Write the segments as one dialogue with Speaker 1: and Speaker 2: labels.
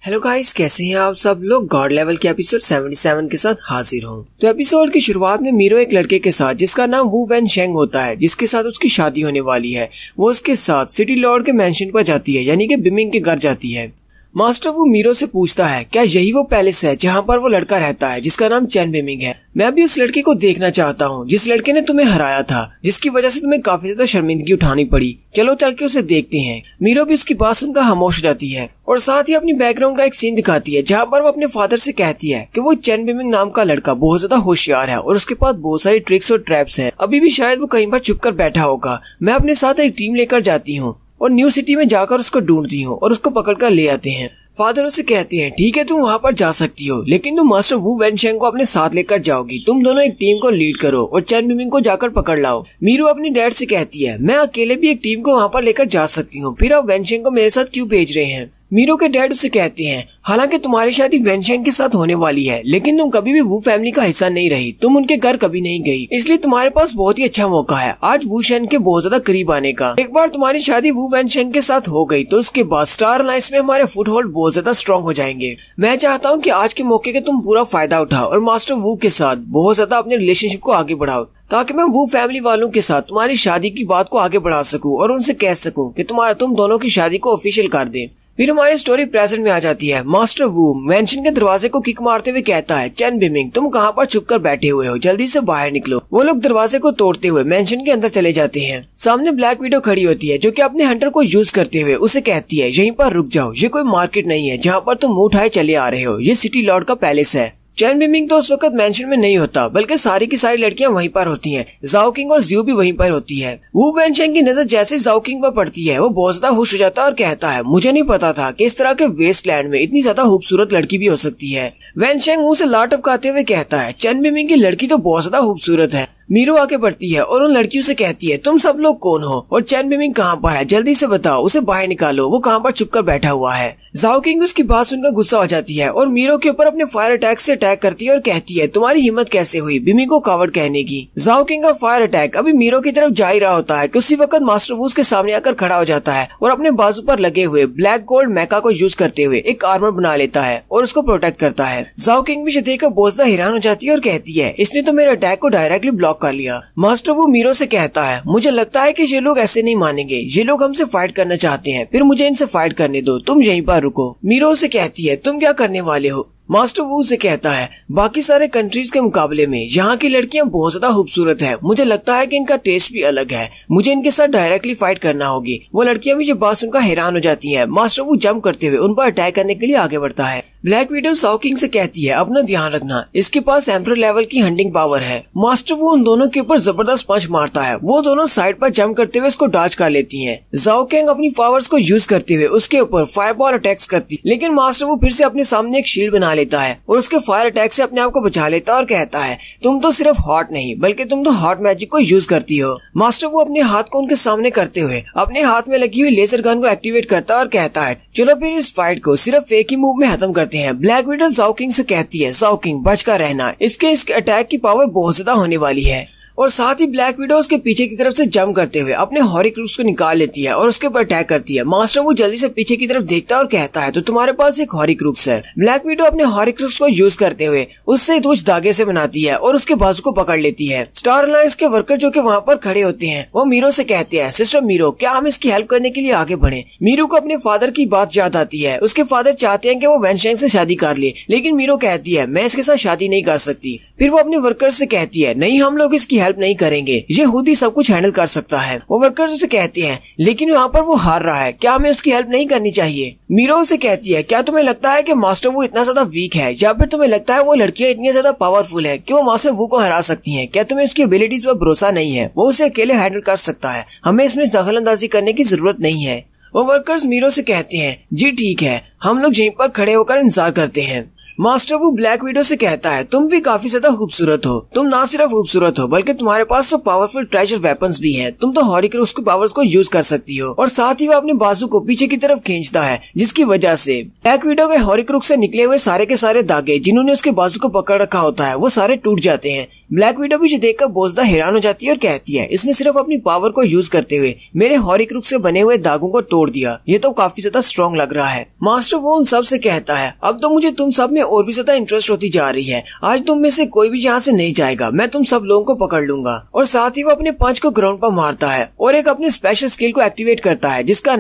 Speaker 1: Hello guys, कैसे हैं आप सब लोग। गॉड लेवल के एपिसोड 77 के साथ हाजिर हूँ। तो एपिसोड की शुरुआत में मीरो एक लड़के के साथ जिसका नाम वू वेन शेंग होता है, जिसके साथ उसकी शादी होने वाली है, वो उसके साथ सिटी लॉर्ड के मेंशन पर जाती है, यानी कि बिमिंग के घर जाती है। मास्टर वू मीरो से पूछता है क्या यही वो पैलेस है जहाँ पर वो लड़का रहता है जिसका नाम चैन बिमिंग है। मैं भी उस लड़के को देखना चाहता हूँ जिस लड़के ने तुम्हें हराया था, जिसकी वजह से तुम्हें काफी ज्यादा शर्मिंदगी उठानी पड़ी। चलो चल के उसे देखते हैं। मीरो भी उसकी बात सुनकर खामोश हो जाती है और साथ ही अपनी बैकग्राउंड का एक सीन दिखाती है जहाँ पर वो अपने फादर से कहती है कि वो चैन बिमिंग नाम का लड़का बहुत ज्यादा होशियार है और उसके पास बहुत सारी ट्रिक्स और ट्रैप्स हैं। अभी भी शायद वो कहीं पर छुप कर बैठा होगा। मैं अपने साथ एक टीम लेकर जाती हूँ और न्यू सिटी में जाकर उसको ढूंढती हूँ और उसको पकड़ कर ले आते हैं। फादर उसे कहते हैं ठीक है तुम वहाँ पर जा सकती हो, लेकिन तुम मास्टर वू वेनशेंग को अपने साथ लेकर जाओगी। तुम दोनों एक टीम को लीड करो और चैन बिमिंग को जाकर पकड़ लाओ। मीरू अपने डैड से कहती है मैं अकेले भी एक टीम को वहाँ पर लेकर जा सकती हूँ, फिर आप वेनशेंग को मेरे साथ क्यों भेज रहे हैं। मीरो के डैड उसे कहते हैं हालांकि तुम्हारी शादी वेनशेंग के साथ होने वाली है, लेकिन तुम कभी भी वू फैमिली का हिस्सा नहीं रही, तुम उनके घर कभी नहीं गई, इसलिए तुम्हारे पास बहुत ही अच्छा मौका है आज वू शेन के बहुत ज्यादा करीब आने का। एक बार तुम्हारी शादी वू वेनशेंग के साथ हो गई तो उसके बाद स्टार अलायंस में हमारे फुट होल्ड बहुत ज्यादा स्ट्रॉन्ग हो जाएंगे। मैं चाहता हूँ कि आज के मौके का तुम पूरा फायदा उठाओ और मास्टर वू के साथ बहुत ज्यादा अपने रिलेशनशिप को आगे बढ़ाओ, ताकि मैं वो फैमिली वालों के साथ तुम्हारी शादी की बात को आगे बढ़ा सकूं और उनसे कह सकूं कि तुम दोनों की शादी को ऑफिशियल कर दें। फिर हमारी स्टोरी प्रेजेंट में आ जाती है। मास्टर वू मेंशन के दरवाजे को किक मारते हुए कहता है चैन बिमिंग तुम कहाँ पर छुप कर बैठे हुए हो, जल्दी से बाहर निकलो। वो लोग दरवाजे को तोड़ते हुए मेंशन के अंदर चले जाते हैं। सामने ब्लैक विडो खड़ी होती है जो कि अपने हंटर को यूज करते हुए उसे कहती है यहीं पर रुक जाओ, ये कोई मार्केट नहीं है जहाँ पर तुम मुंह उठाए चले आ रहे हो, ये सिटी लॉर्ड का पैलेस है। चैन बिमिंग तो उस वक्त मेंशन में नहीं होता, बल्कि सारी की सारी लड़कियां वहीं पर होती हैं। जाओ किंग और जियो भी वहीं पर होती है। वू वेनशेंग की नजर जैसे जाओ किंग पर पड़ती है वो बहुत ज्यादा खुश हो जाता है और कहता है मुझे नहीं पता था कि इस तरह के वेस्टलैंड में इतनी ज्यादा खूबसूरत लड़की भी हो सकती है। वेनशेंग मुंह से लाट टपकाते हुए कहता है चैन बिमिंग की लड़की तो बहुत ज्यादा खूबसूरत है। मीरो आके बढ़ती है और उन लड़कियों से कहती है तुम सब लोग कौन हो और चैन बिमिंग कहाँ पर है, जल्दी से बताओ, उसे बाहर निकालो, वो कहाँ पर छुपकर बैठा हुआ है। जाओ किंग उसकी बात सुनकर गुस्सा हो जाती है और मीरो के ऊपर अपने फायर अटैक से अटैक करती है और कहती है तुम्हारी हिम्मत कैसे हुई बिमिंग को कावर्ड कहने की। जाओ किंग का फायर अटैक अभी मीरो की तरफ जा ही रहा होता है कि उसी वक्त मास्टर वू उसके सामने आकर खड़ा हो जाता है और अपने बाजू पर लगे हुए ब्लैक गोल्ड मेका को यूज करते हुए एक आर्मर बना लेता है और उसको प्रोटेक्ट करता है। जाओ किंग भी देखकर बहुत ज्यादा हैरान हो जाती है और कहती है इसने तो मेरे अटैक को डायरेक्टली ब्लॉक कर लिया। मास्टर वो मीरो से कहता है मुझे लगता है कि ये लोग ऐसे नहीं मानेंगे, ये लोग हमसे फाइट करना चाहते हैं, फिर मुझे इनसे फाइट करने दो, तुम यहीं पर रुको। मीरो से कहती है तुम क्या करने वाले हो। मास्टर वू से कहता है बाकी सारे कंट्रीज के मुकाबले में यहाँ की लड़कियाँ बहुत ज्यादा खूबसूरत है, मुझे लगता है कि इनका टेस्ट भी अलग है, मुझे इनके साथ डायरेक्टली फाइट करना होगी। वो लड़कियाँ भी ये बात सुनकर हैरान हो जाती हैं। मास्टर वू जंप करते हुए उन पर अटैक करने के लिए आगे बढ़ता है। ब्लैक विडो जाओ किंग से कहती है अपना ध्यान रखना, इसके पास एम्परर लेवल की हंटिंग पावर है। मास्टर वो उन दोनों के ऊपर जबरदस्त पंच मारता है, वो दोनों साइड पर जंप करते हुए उसको डॉज कर लेती हैं। जाओ किंग अपनी पावर्स को यूज करते हुए उसके ऊपर फायरबॉल अटैक्स करती, लेकिन मास्टर वो फिर से अपने सामने एक शील्ड बना लेता है और उसके फायर अटैक से अपने आप को बचा लेता है और कहता है तुम तो सिर्फ हॉट नहीं बल्कि तुम तो हॉट मैजिक को यूज करती हो। मास्टर वो अपने हाथ को उनके सामने करते हुए अपने हाथ में लगी हुई लेजर गन को एक्टिवेट करता है और कहता है चलो फिर इस फाइट को सिर्फ एक ही मूव में खत्म करते हैं। ब्लैक विडो जाओ किंग से कहती है जाओ किंग बच कर रहना, इसके अटैक की पावर बहुत ज्यादा होने वाली है। और साथ ही ब्लैक विडो उसके पीछे की तरफ से जंप करते हुए अपने हॉरिक्रूक्स को निकाल लेती है और उसके ऊपर अटैक करती है। मास्टर वो जल्दी से पीछे की तरफ देखता है और कहता है तो तुम्हारे पास एक हॉरिक्रूक्स है। ब्लैक विडो अपने हॉरिक्रूक्स को यूज करते हुए उससे कुछ धागे से बनाती है और उसके बाजू को पकड़ लेती है। स्टार अलायंस के वर्कर जो कि वहाँ पर खड़े होते हैं वो मीरो से कहते हैं सिस्टर मीरो क्या हम इसकी हेल्प करने के लिए आगे बढ़े। मीरो को अपने फादर की बात याद आती है, उसके फादर चाहते हैं कि वो वेनशेंग से शादी कर ले, लेकिन मीरो कहती है मैं इसके साथ शादी नहीं कर सकती। फिर वो अपने वर्कर से कहती है नहीं हम लोग इसकी हेल्प नहीं करेंगे, ये खुद ही सब कुछ हैंडल कर सकता है। वो वर्कर्स उसे कहते हैं लेकिन यहाँ पर वो हार रहा है, क्या हमें उसकी हेल्प नहीं करनी चाहिए। मीरो उसे कहती है क्या तुम्हें लगता है कि मास्टर वो इतना ज्यादा वीक है या फिर तुम्हें लगता है वो लड़कियां इतनी ज्यादा पावरफुल है कि वो मास्टर वो को हरा सकती हैं, क्या तुम्हें उसकी एबिलिटीज पर भरोसा नहीं है, वो उसे अकेले हैंडल कर सकता है, हमें इसमें दखल अंदाजी करने की जरूरत नहीं है। वो वर्कर्स मीरो से कहते हैं जी ठीक है, हम लोग यहीं पर खड़े होकर इंतजार करते हैं। मास्टर वो ब्लैक विडो से कहता है तुम भी काफी ज्यादा खूबसूरत हो, तुम ना सिर्फ खूबसूरत हो बल्कि तुम्हारे पास तो पावरफुल ट्रेजर वेपन्स भी हैं, तुम तो हॉरिक्रूक्स की पावर्स को यूज कर सकती हो। और साथ ही वो अपने बाजू को पीछे की तरफ खींचता है जिसकी वजह से ब्लैक विडो के हॉरिक्रूक्स से निकले हुए सारे के सारे धागे जिन्होंने उसके बाजू को पकड़ रखा होता है वो सारे टूट जाते हैं। ब्लैक विडो भी देखकर बोझदा हैरान हो जाती है और कहती है, इसने सिर्फ अपनी पावर को यूज करते हुए मेरे हॉरिक्रुक्स से बने हुए दागों को तोड़ दिया। ये तो काफी ज्यादा स्ट्रॉन्ग लग रहा है। मास्टर वो उन सब से कहता है, अब तो मुझे तुम सब में और भी ज्यादा इंटरेस्ट होती जा रही है। आज तुम में से कोई भी यहाँ से नहीं जाएगा, मैं तुम सब लोगों को पकड़ लूंगा। और साथ ही वो अपने पंच को ग्राउंड पर मारता है और एक अपनी स्पेशल स्किल को एक्टिवेट करता है जिसका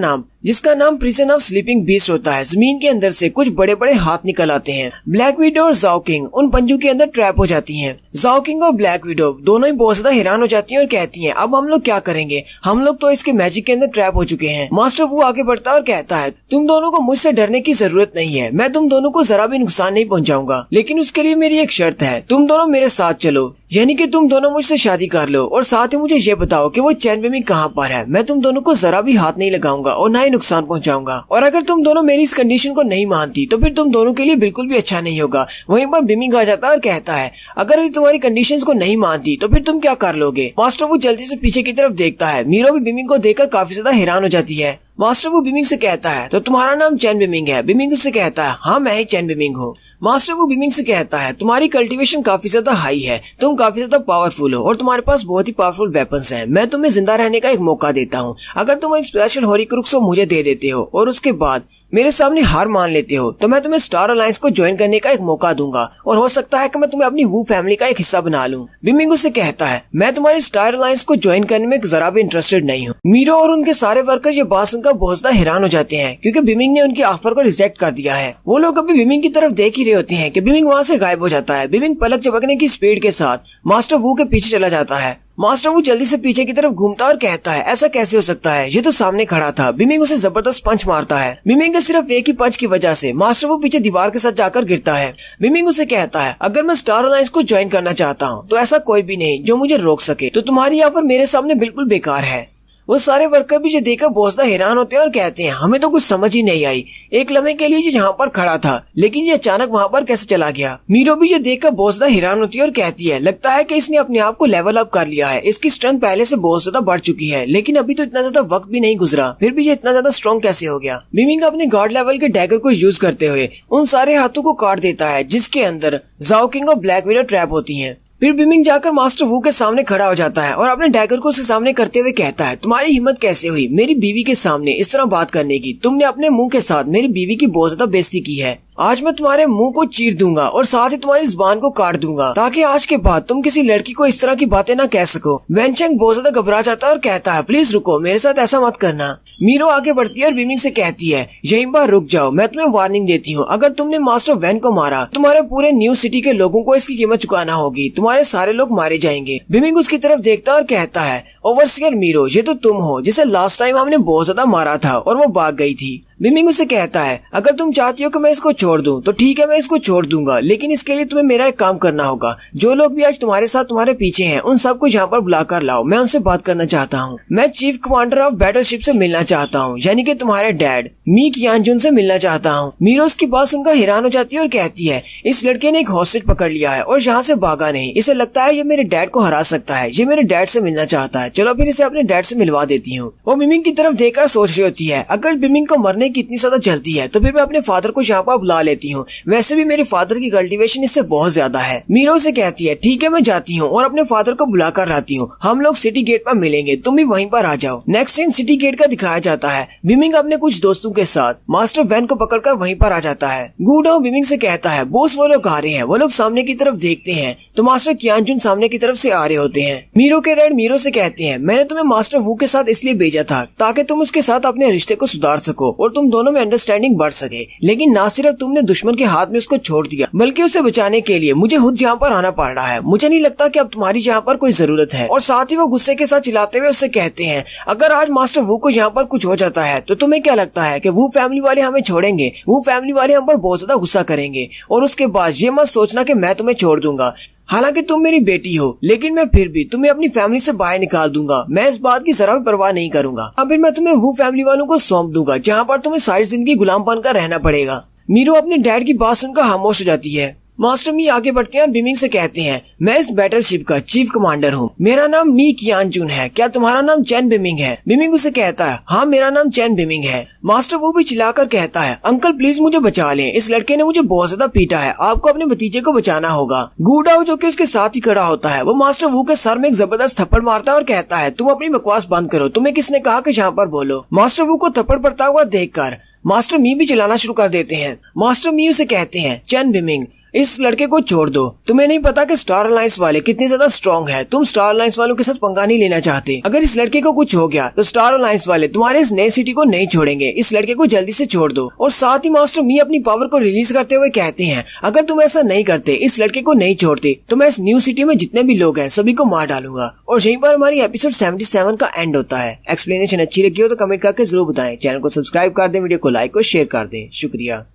Speaker 1: नाम प्रिजन ऑफ स्लीपिंग बीस्ट होता है। जमीन के अंदर से कुछ बड़े बड़े हाथ निकल आते हैं। ब्लैक विडो और जाओ किंग उन पंजों के अंदर ट्रैप हो जाती हैं। जाओ किंग और ब्लैक विडो दोनों ही बहुत ज्यादा हैरान हो जाती हैं और कहती हैं, अब हम लोग क्या करेंगे, हम लोग तो इसके मैजिक के अंदर ट्रैप हो चुके हैं। मास्टर वो आगे बढ़ता है और कहता है, तुम दोनों को मुझसे डरने की जरूरत नहीं है, मैं तुम दोनों को जरा भी नुकसान नहीं पहुंचाऊंगा, लेकिन उसके लिए मेरी एक शर्त है, तुम दोनों मेरे साथ चलो, यानी कि तुम दोनों मुझसे शादी कर लो और साथ ही मुझे ये बताओ कि वो चैन बेमी कहाँ पर है। मैं तुम दोनों को जरा भी हाथ नहीं लगाऊंगा और ना ही नुकसान पहुंचाऊंगा। और अगर तुम दोनों मेरी इस कंडीशन को नहीं मानती तो फिर तुम दोनों के लिए बिल्कुल भी अच्छा नहीं होगा। वहीं पर बिमिंग आ जाता है और कहता है, अगर तुम्हारी कंडीशंस को नहीं मानती तो फिर तुम क्या कर लोगे। मास्टर वो जल्दी से पीछे की तरफ देखता है। मीरो भी बिमिंग को देखकर काफी ज्यादा हैरान हो जाती है। मास्टर वो बिमिंग से कहता है, तो तुम्हारा नाम चैन बिमिंग है। बिमिंग उससे कहता है, हाँ मैं ही चैन बिमिंग हूँ। मास्टर वो बिमिंग से कहता है, तुम्हारी कल्टीवेशन काफी ज्यादा हाई है, तुम काफी ज्यादा पावरफुल हो और तुम्हारे पास बहुत ही पावरफुल वेपन्स हैं। मैं तुम्हें जिंदा रहने का एक मौका देता हूँ। अगर तुम स्पेशल हॉरिक्रुक्स को मुझे दे देते हो और उसके बाद मेरे सामने हार मान लेते हो तो मैं तुम्हें स्टार अलायंस को ज्वाइन करने का एक मौका दूंगा और हो सकता है कि मैं तुम्हें अपनी वू फैमिली का एक हिस्सा बना लूं। बिमिंग उससे कहता है, मैं तुम्हारी स्टार अलायंस को ज्वाइन करने में जरा भी इंटरेस्टेड नहीं हूँ। मीरो और उनके सारे वर्कर ये बात सुनकर बहुत ज्यादा हैरान हो जाते हैं क्योंकि बिमिंग ने उनकी ऑफर को रिजेक्ट कर दिया है। वो लोग अभी बिमिंग की तरफ देख ही रहे होते हैं कि बिमिंग वहाँ से गायब हो जाता है। बिमिंग पलक झपकने की स्पीड के साथ मास्टर वू के पीछे चला जाता है। मास्टर वो जल्दी से पीछे की तरफ घूमता और कहता है, ऐसा कैसे हो सकता है, ये तो सामने खड़ा था। बिमिंग उसे जबरदस्त पंच मारता है। बिमिंग के सिर्फ एक ही पंच की वजह से मास्टर वो पीछे दीवार के साथ जाकर गिरता है। बिमिंग उसे कहता है, अगर मैं स्टार अलायंस को ज्वाइन करना चाहता हूँ तो ऐसा कोई भी नहीं जो मुझे रोक सके, तो तुम्हारी ऑफर मेरे सामने बिल्कुल बेकार है। वो सारे वर्कर भी ये देखकर बहुत ज्यादा हैरान होते हैं और कहते हैं, हमें तो कुछ समझ ही नहीं आई। एक लम्हे के लिए ये यहाँ पर खड़ा था लेकिन ये अचानक वहाँ पर कैसे चला गया। मीरो भी ये देखकर बहुत ज्यादा हैरान होती है और कहती है, लगता है कि इसने अपने आप को लेवल अप कर लिया है। इसकी स्ट्रेंथ पहले से बहुत ज्यादा बढ़ चुकी है, लेकिन अभी तो इतना ज्यादा वक्त भी नहीं गुजरा, फिर भी ये इतना ज्यादा स्ट्रॉन्ग कैसे हो गया। बिमिंग अपने गॉड लेवल के डैगर को यूज करते हुए उन सारे हाथों को काट देता है जिसके अंदर जाओ किंग और ब्लैक विडो ट्रैप होती है। फिर बिमिंग जाकर मास्टर वू के सामने खड़ा हो जाता है और अपने डैगर को उसके सामने करते हुए कहता है, तुम्हारी हिम्मत कैसे हुई मेरी बीवी के सामने इस तरह बात करने की। तुमने अपने मुंह के साथ मेरी बीवी की बहुत ज्यादा बेइज्जती की है। आज मैं तुम्हारे मुंह को चीर दूंगा और साथ ही तुम्हारी जुबान को काट दूंगा ताकि आज के बाद तुम किसी लड़की को इस तरह की बातें ना कह सको। वेनचेंग बहुत ज्यादा घबरा जाता है और कहता है, प्लीज रुको, मेरे साथ ऐसा मत करना। मीरो आगे बढ़ती है और बिमिंग से कहती है, यहीं पर रुक जाओ, मैं तुम्हें वार्निंग देती हूँ। अगर तुमने मास्टर वैन को मारा तुम्हारे पूरे न्यू सिटी के लोगों को इसकी कीमत चुकाना होगी। तुम्हारे सारे लोग मारे जाएंगे। बिमिंग उसकी तरफ देखता है और कहता है, ओवरसियर मीरो, ये तो तुम हो जिसे लास्ट टाइम हमने बहुत ज्यादा मारा था और वो भाग गई थी। बिमिंग उसे कहता है, अगर तुम चाहती हो कि मैं इसको छोड़ दूं तो ठीक है, मैं इसको छोड़ दूंगा, लेकिन इसके लिए तुम्हें मेरा एक काम करना होगा। जो लोग भी आज तुम्हारे साथ तुम्हारे पीछे हैं उन सबको यहाँ पर बुलाकर लाओ, मैं उनसे बात करना चाहता हूँ। मैं चीफ कमांडर ऑफ बैटलशिप से मिलना चाहता हूँ, यानी कि तुम्हारे डैड मी कियानजुन से मिलना चाहता हूँ। मीरो उसकी बात सुनकर हैरान हो जाती है और कहती है, इस लड़के ने एक हॉस्टेज पकड़ लिया है और यहाँ से भागा नहीं। इसे लगता है ये मेरे डैड को हरा सकता है, ये मेरे डैड से मिलना चाहता है। चलो फिर इसे अपने डैड से मिलवा देती हूँ। वो बिमिंग की तरफ देखकर सोच रही होती है, अगर बिमिंग को मरने की इतनी ज्यादा जल्दी है तो फिर मैं अपने फादर को यहाँ पर बुला लेती हूँ। वैसे भी मेरे फादर की कल्टीवेशन इससे बहुत ज्यादा है। मीरो से कहती है, ठीक है मैं जाती हूँ और अपने फादर को बुला कर लाती हूँ। हम लोग सिटी गेट पर मिलेंगे, तुम भी वहीं पर आ जाओ। नेक्स्ट सीन सिटी गेट का दिखाया जाता है। बिमिंग अपने कुछ दोस्तों के साथ मास्टर वैन को पकड़कर वहीं पर आ जाता है। गूडाओ बिमिंग से कहता है, बॉस वो लोग आ रहे हैं। वो लोग सामने की तरफ देखते हैं तो मास्टर कियानजुन सामने की तरफ से आ रहे होते हैं। मीरो के डैड मीरो से कहते हैं, मैंने तुम्हें मास्टर वू के साथ इसलिए भेजा था ताकि तुम उसके साथ अपने रिश्ते को सुधार सको और तुम दोनों में अंडरस्टैंडिंग बढ़ सके। लेकिन ना सिर्फ तुमने दुश्मन के हाथ में उसको छोड़ दिया बल्कि उसे बचाने के लिए मुझे खुद यहाँ पर आना पड़ रहा है। मुझे नहीं लगता कि अब तुम्हारी यहाँ पर कोई जरूरत है। और साथ ही वो गुस्से के साथ चिल्लाते हुए उससे कहते हैं, अगर आज मास्टर वू को यहाँ पर कुछ हो जाता है तो तुम्हें क्या लगता है कि वू फैमिली वाले हमें छोड़ेंगे? वू फैमिली वाले हम पर बहुत ज्यादा गुस्सा करेंगे और उसके बाद ये मत सोचना कि मैं तुम्हें छोड़ दूंगा। हालांकि तुम मेरी बेटी हो लेकिन मैं फिर भी तुम्हें अपनी फैमिली से बाहर निकाल दूंगा। मैं इस बात की जरा भी परवाह नहीं करूंगा। अब फिर मैं तुम्हें वो फैमिली वालों को सौंप दूंगा जहाँ पर तुम्हें सारी जिंदगी गुलाम बनकर रहना पड़ेगा। मीरो अपने डैड की बात सुनकर खामोश हो जाती है। मास्टर मी आगे बढ़ते हैं और बिमिंग से कहते हैं, मैं इस बैटलशिप का चीफ कमांडर हूँ, मेरा नाम मी कियानजुन है, क्या तुम्हारा नाम चैन बिमिंग है? बिमिंग उसे कहता है, हाँ मेरा नाम चैन बिमिंग है। मास्टर वो भी चिल्लाकर कहता है, अंकल प्लीज मुझे बचा लें, इस लड़के ने मुझे बहुत ज्यादा पीटा है, आपको अपने भतीजे को बचाना होगा। गूडाओ जो कि उसके साथ ही खड़ा होता है, वो मास्टर वू के सर में एक जबरदस्त थप्पड़ मारता है और कहता है, तुम अपनी बकवास बंद करो, तुम्हें किसने कहा कि यहाँ पर बोलो। मास्टर वू को थप्पड़ पड़ता हुआ देखकर मास्टर मी भी चिल्लाना शुरू कर देते हैं। मास्टर मी उसे कहते हैं, चैन बिमिंग इस लड़के को छोड़ दो, तुम्हें नहीं पता कि स्टार अलायंस वाले कितने ज्यादा स्ट्रॉन्ग है, तुम स्टार अलायंस वालों के साथ पंगा नहीं लेना चाहते। अगर इस लड़के को कुछ हो गया तो स्टार अलायंस वाले तुम्हारे इस नए सिटी को नहीं छोड़ेंगे, इस लड़के को जल्दी से छोड़ दो। और साथ ही मास्टर मी अपनी पावर को रिलीज करते हुए कहते हैं, अगर तुम ऐसा नहीं करते, इस लड़के को नहीं छोड़ते, तो मैं इस न्यू सिटी में जितने भी लोग हैं सभी को मार डालूंगा। और यहीं पर हमारी एपिसोड 77 का एंड होता है। एक्सप्लेनेशन अच्छी लगी हो तो कमेंट करके जरूर बताएं, चैनल को सब्सक्राइब कर दें, वीडियो को लाइक और शेयर कर दें। शुक्रिया।